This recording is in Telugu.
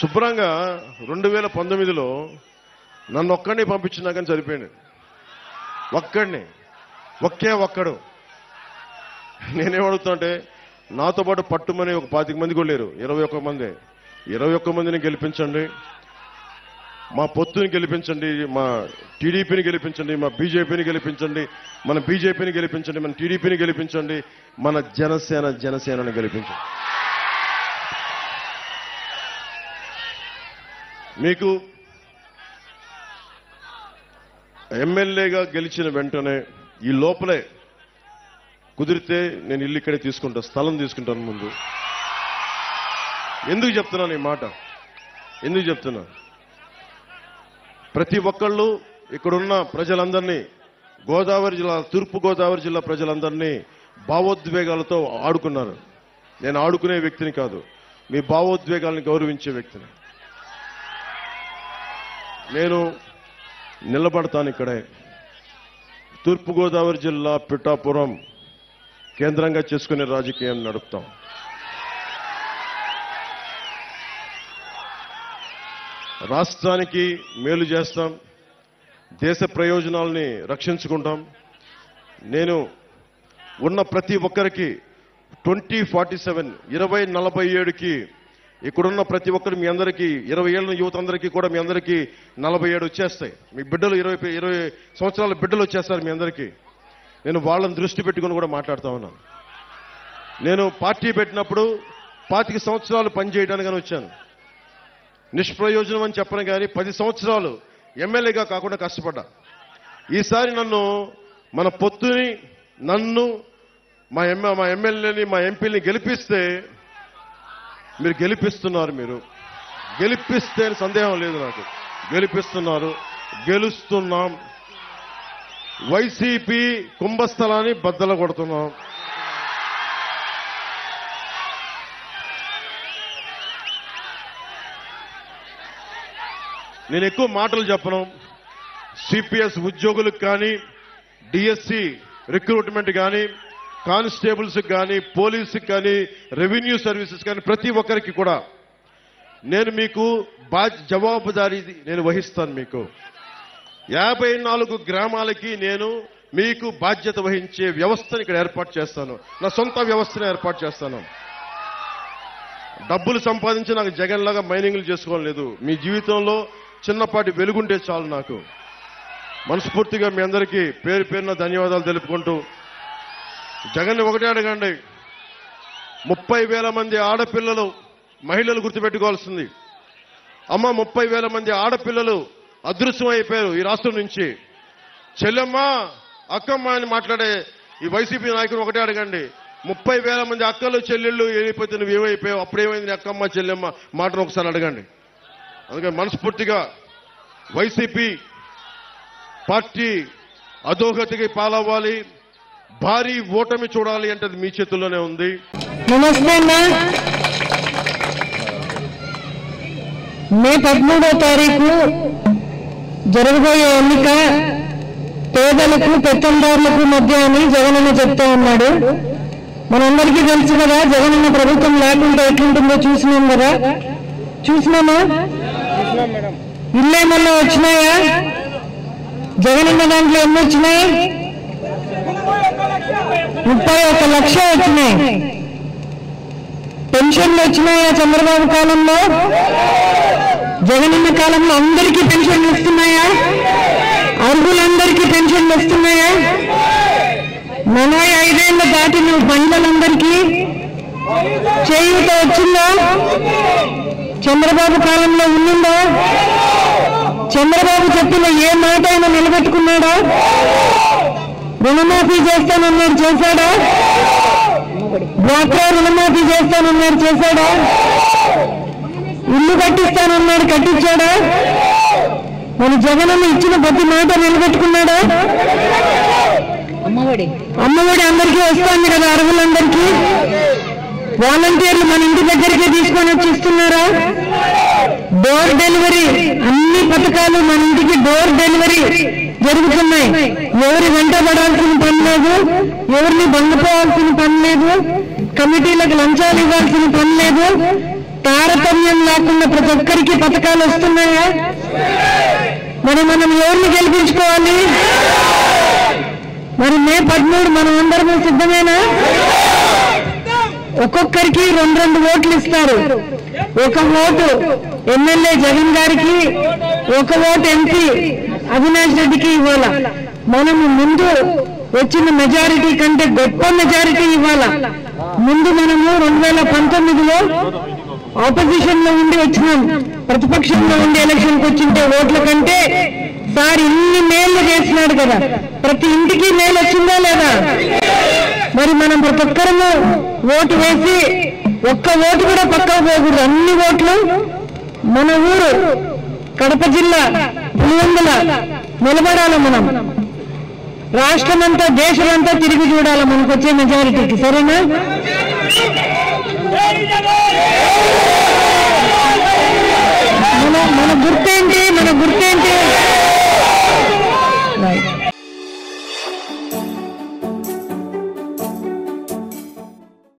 శుభ్రంగా 2019లో నన్ను ఒక్కడిని పంపించినా కానీ సరిపోయింది. ఒక్కడు నేనేమడుగుతానంటే నాతో పాటు పట్టుమని ఒక 25 మంది కూడా లేరు, 21 మందిని గెలిపించండి, మా పొత్తుని గెలిపించండి, మా టీడీపీని గెలిపించండి, మా బీజేపీని గెలిపించండి, మన బీజేపీని గెలిపించండి, మన టీడీపీని గెలిపించండి, మన జనసేనని గెలిపించండి. మీకు ఎమ్మెల్యేగా గెలిచిన వెంటనే ఈ లోపలే కుదిరితే నేను ఇల్లు ఇక్కడే తీసుకుంటా, స్థలం తీసుకుంటాను. ముందు ఎందుకు చెప్తున్నాను ఈ మాట? ఎందుకు చెప్తున్నా? ప్రతి ఒక్కళ్ళు ఇక్కడున్న ప్రజలందరినీ, తూర్పు గోదావరి జిల్లా ప్రజలందరినీ భావోద్వేగాలతో ఆడుకున్నారు. నేను ఆడుకునే వ్యక్తిని కాదు, మీ భావోద్వేగాల్ని గౌరవించే వ్యక్తిని. నేను నిలబడతాను ఇక్కడే. తూర్పుగోదావరి జిల్లా పిఠాపురం కేంద్రంగా చేసుకునే రాజకీయం నడుపుతాం. రాష్ట్రానికి మేలు చేస్తాం, దేశ ప్రయోజనాల్ని రక్షించుకుంటాం. నేను ఉన్న ప్రతి ఒక్కరికి 2047 2047కి ఇక్కడున్న ప్రతి ఒక్కరు మీ అందరికీ 20 ఏళ్ళ యువత అందరికీ కూడా మీ అందరికీ 47 వచ్చేస్తాయి. మీ బిడ్డలు 20 సంవత్సరాల బిడ్డలు వచ్చేస్తారు మీ అందరికీ. నేను వాళ్ళని దృష్టి పెట్టుకుని కూడా మాట్లాడుతూ ఉన్నాను. నేను పార్టీ పెట్టినప్పుడు 25 సంవత్సరాలు పనిచేయడానికని వచ్చాను. నిష్ప్రయోజనం అని చెప్పను కానీ 10 సంవత్సరాలు ఎమ్మెల్యేగా కాకుండా కష్టపడ్డా. ఈసారి మన పొత్తుని, మా ఎమ్మెల్యేని, మా ఎంపీని గెలిపిస్తే, మీరు గెలిపిస్తున్నారు, మీరు గెలిపిస్తే సందేహం లేదు నాకు, గెలిపిస్తున్నారు, గెలుస్తున్నాం. వైసీపీ కుంభస్థలాన్ని బద్దలు కొడుతున్నాం. నేను ఎక్కువ మాటలు చెప్పను. సిపిఎస్ ఉద్యోగులకు కానీ, డిఎస్సి రిక్రూట్మెంట్ కానీ, కానిస్టేబుల్స్ కానీ, పోలీసుకి కానీ, రెవెన్యూ సర్వీసెస్ కానీ ప్రతి ఒక్కరికి కూడా నేను మీకు జవాబుదారీ నేను వహిస్తాను. మీకు 54 గ్రామాలకి నేను మీకు బాధ్యత వహించే వ్యవస్థను ఇక్కడ ఏర్పాటు చేస్తాను. నా సొంత వ్యవస్థను ఏర్పాటు చేస్తాను. డబ్బులు సంపాదించి నాకు జగన్ లాగా మైనింగ్లు చేసుకోవడం లేదు. మీ జీవితంలో చిన్నపాటి వెలుగుంటే చాలు. నాకు మనస్ఫూర్తిగా మీ అందరికీ పేరు పేరున ధన్యవాదాలు తెలుపుకుంటూ, జగన్ ఒకటే అడగండి, 30,000 మంది ఆడపిల్లలు, మహిళలు గుర్తుపెట్టుకోవాల్సింది. అమ్మ, 30,000 మంది ఆడపిల్లలు అదృశ్యం అయిపోయారు ఈ రాష్ట్రం నుంచి. చెల్లెమ్మ, అక్కమ్మ అని మాట్లాడే ఈ వైసీపీ నాయకులు ఒకటే అడగండి, 30,000 మంది అక్కలు చెల్లెళ్ళు వెళ్ళిపోతే నువ్వు ఏమైపోయావు, అప్పుడేమైంది అక్కమ్మ చెల్లెమ్మ మాటను ఒకసారి అడగండి. అందుకని మనస్ఫూర్తిగా వైసీపీ పార్టీ అధోగతికి పాలవ్వాలి, భారీ ఓటమి చూడాలి అంటే అది మీ చేతుల్లోనే ఉంది. నమస్తే అన్నా. మే 13వ తారీఖు జరగబోయే ఎన్నిక పేదలకు పెత్తందారులకు మధ్య అని జగనన్న చెప్తా ఉన్నాడు. మనందరికీ తెలుసు కదా, జగనన్న ప్రభుత్వం లేకుండా ఎట్లుంటుందో చూసినాం కదా. చూసినామా? ఇల్లేమన్నా వచ్చినాయా? జగనన్న దాంట్లో ఎన్ని వచ్చినాయి? 31 లక్షలు వచ్చినాయి. పెన్షన్లు వచ్చినాయా చంద్రబాబు కాలంలో? జగనన్న కాలంలో అందరికీ పెన్షన్లు వస్తున్నాయా? అర్హులందరికీ పెన్షన్లు వస్తున్నాయా? 45 ఏళ్ల దాటిన మహిళలందరికీ చేయూత వచ్చిందా? చంద్రబాబు కాలంలో ఉండిందా? చంద్రబాబు చెప్పిన ఏ మాట అయినా నిలబెట్టుకున్నాడా? రుణమాఫీ చేస్తానన్నాడు, చేశాడా? డ్వాక్రా రుణమాఫీ చేస్తానన్నాడు, చేశాడా? ఇల్లు కట్టిస్తానన్నాడు, కట్టించాడా? మన జగనన్న ఇచ్చిన ప్రతి మాట నిలబెట్టుకున్నాడా? అమ్మఒడి అందరికీ వస్తుంది కదా, అర్హులందరికీ. వాలంటీర్లు మన ఇంటి దగ్గరికే తీసుకొని వచ్చి ఇస్తున్నారా? డోర్ డెలివరీ, అన్ని పథకాలు మన ఇంటికి డోర్ డెలివరీ జరుగుతున్నాయి. ఎవరి వెంట పడాల్సిన పని లేదు, ఎవరిని బండిపోవాల్సిన పని లేదు, కమిటీలకు లంచాలు ఇవ్వాల్సిన పని లేదు. తారతమ్యం లేకుండా ప్రతి ఒక్కరికి పథకాలు వస్తున్నాయా? మరి మనం ఎవరిని గెలిపించుకోవాలి? మరి మే 13 మనం అందరము సిద్ధమేనా? ఒక్కొక్కరికి 2 ఓట్లు ఇస్తారు. ఒక ఓటు ఎమ్మెల్యే జగన్ గారికి, ఒక ఓటు ఎంపీ అవినాష్ రెడ్డికి ఇవ్వాలా. మనము ముందు వచ్చిన మెజారిటీ కంటే గొప్ప మెజారిటీ ఇవ్వాలా. ముందు మనము 2019లో ఆపోజిషన్ లో ఉండి వచ్చినాం, ప్రతిపక్షంలో ఉండి ఎలక్షన్కి వచ్చింటే ఓట్ల కంటే సార్ ఇన్ని మేళ్లు చేసినాడు కదా, ప్రతి ఇంటికి మేలు వచ్చిందా లేదా? మరి మనం ప్రతి ఒక్కరము ఓటు వేసి ఒక్క ఓటు కూడా పక్కకు పోకూడదు. అన్ని ఓట్లు మన ఊరు కడప జిల్లా పులివెందుల నిలబడాలి. మనం రాష్ట్రమంతా దేశమంతా తిరిగి చూడాలి మనకు వచ్చే మెజారిటీకి. సరేనా? మన గుర్తేంటి?